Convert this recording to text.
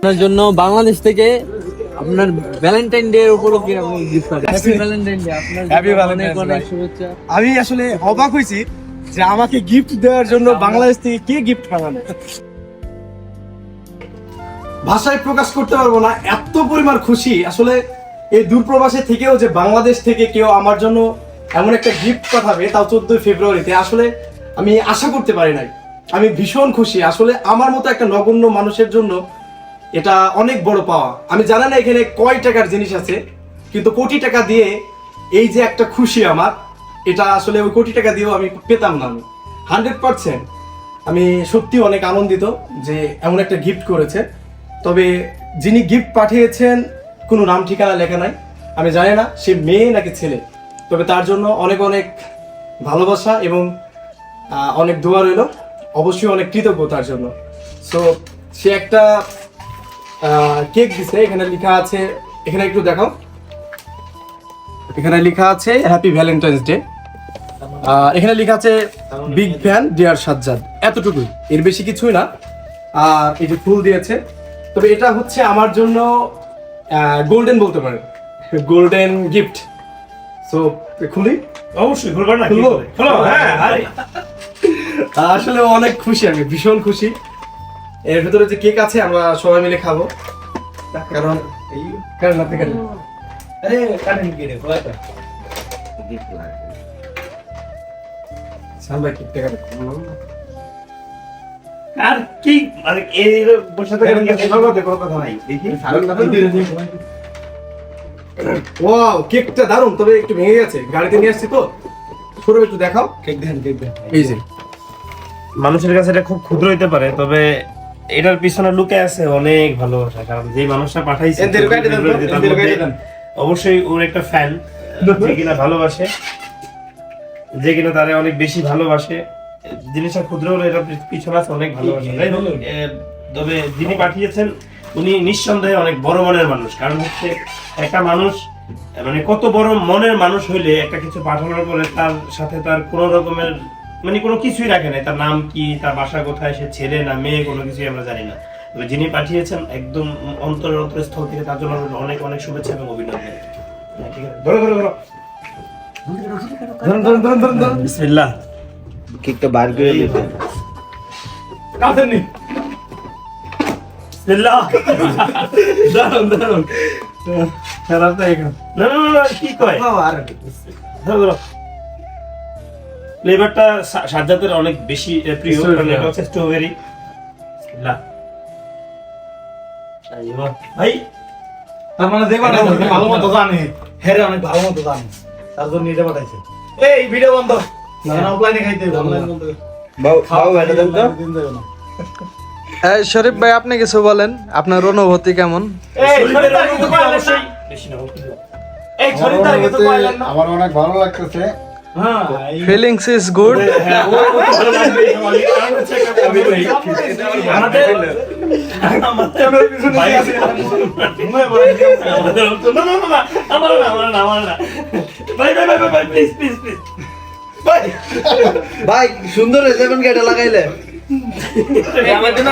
আপনার জন্য বাংলাদেশ থেকে আপনার ভ্যালেন্টাইন ডে উপলক্ষে আপনি গিফট পাবেন। Happy Valentine day. আপনার হ্যাপি অনেক ভ্যালেন্টাইন অনেক ডে। শুভেচ্ছা। আমি আসলে অবাক হয়েছি যে আমাকে গিফট দেওয়ার জন্য বাংলাদেশ থেকে কে গিফট পাঠানো, ভাষায় প্রকাশ করতে পারবো না, এত পরিমাণ খুশি। আসলে এই দূরপ্রবাসে থেকেও যে বাংলাদেশ থেকে কেউ আমার জন্য এমন একটা গিফট পাঠাবে, তাও 14 ফেব্রুয়ারিতে, আসলে আমি আশা করতে পারি নাই। আমি ভীষণ খুশি। আসলে আমার মতো একটা নগণ্য মানুষের জন্য এটা অনেক বড় পাওয়া। আমি জানি না এখানে কয় টাকার জিনিস আছে, কিন্তু কোটি টাকা দিয়ে এই যে একটা খুশি আমার, এটা আসলে ওই কোটি টাকা দিয়েও আমি পেতাম না। আমি 100% আমি সত্যি অনেক আনন্দিত যে এমন একটা গিফট করেছে। তবে যিনি গিফট পাঠিয়েছেন কোনো নাম ঠিকানা লেখা নাই, আমি জানি না সে মেয়ে নাকি ছেলে। তবে তার জন্য অনেক অনেক ভালোবাসা এবং অনেক দোয়া রইল, অবশ্যই অনেক কৃতজ্ঞ তার জন্য। সো সে একটা কেক দিছে, এখানে লেখা আছে, এখানে একটু দেখাও, এখানে লেখা আছে হ্যাপি ভ্যালেন্টাইন্স ডে। এখানে লেখা আছে বিগ ফ্যান ডিয়ার সাজ্জাদ, এতটুকুই, এর বেশি কিছুই না। আর এই যে ফুল দিয়েছে, তবে এটা হচ্ছে আমার জন্য গোল্ডেন বলতে পারেন, গোল্ডেন গিফট। সো খুলি, অবশ্যই খুলবেন না? খুলবো? খোলো, হ্যাঁ। আরে আসলে অনেক খুশি, আমি ভীষণ খুশি। এর ভিতরে যে কেক আছে আমরা সবাই মিলে খাবো, কারণ কারণ আপনি কেন আরে কাটেন কি রে খোলা তো। সামনে কেকটা কাটো। আর কি মানে এই বসে থেকে কোনো কথা নাই। দেখি ওয়াও, কেকটা দারুণ, তবে একটু ভেঙে গেছে, গাড়িতে নিয়ে আসছি তো। ছোট একটু দেখাও, কেক দেন, কেক দেন। এই যে মানুষের কাছে এটা খুব ক্ষুদ্র হইতে পারে, তবে এটার পিছনে লুকে আছে অনেক ভালোবাসা। কারণ যে মানুষটা পাঠাইছে এদের গাইডে দেন, এদের গাইডে দেন। অবশ্যই ওর একটা ফ্যান, যে কিনা ভালোবাসে, যে কিনা তারে অনেক বেশি ভালোবাসে। জিনিসটা ক্ষুদ্র হলে এটা পিছনে আছে অনেক ভালোবাসা। যাই হোক, তবে যিনি পাঠিয়েছেন উনি নিঃসন্দেহে অনেক বড় মনের মানুষ। কারণ হচ্ছে একটা মানুষ মানে কত বড় মনের মানুষ হইলে একটা কিছু পাঠানোর পরে তার সাথে তার কোনো রকমের মানে কোনো কিছুই রাখে না, তার নাম কি, তার বাসা কোথায়, সে ছেলে না মেয়ে, কোনো কিছুই আমরা জানি না। তবে যিনি পাঠিয়েছেন একদম অন্তরের অন্তরস্থল থেকে, তার জন্য অনেক অনেক শুভেচ্ছা এবং অভিনন্দন। ঠিক আছে, ধরো ধরো ধরো ধরুন। বিসমিল্লাহ। কেকটা বার করে দিতে। কাছেন নি, বিসমিল্লাহ। দারুন। খারাপ তো এখন না না না, কি কয়, ধরো ধরো। ফ্লেভারটা সাজ্জাদের অনেক বেশি প্রিয়, কারণ এটা হচ্ছে স্ট্রবেরি। বিসমিল্লাহ। আইয়ো ভাই, তার মানে দেখবা না, ভালো মতো জানে, হ্যাঁ অনেক ভালো মতো জানে, তার জন্য এটা পাঠাইছে। এই ভিডিও বন্ধ, না অফলাইনে খাইতে হবে, অনলাইন বন্ধ করে বাবু এটা দেন তো। দিন দেবে না। শরীফ ভাই, আপনি কিছু বলেন, আপনার অনুভূতি কেমন? এই শরীরটা কিন্তু অবশ্যই বেশি না, এই শরীরটা কিন্তু কইলেন না। আমার অনেক ভালো লাগতেছে। হ্যাঁ, ফিলিংস ইজ গুড। হ্যাঁ, ও ভালো লাগবে। কারণ হচ্ছে আমাদের আমাদের পিছনে ভাই আছে, ঘুমায় পড়ে। না না না, আমার না ভাই প্লিজ ভাই সুন্দর হয়েছে, এখন কেটে লাগাইলে আমার জন্য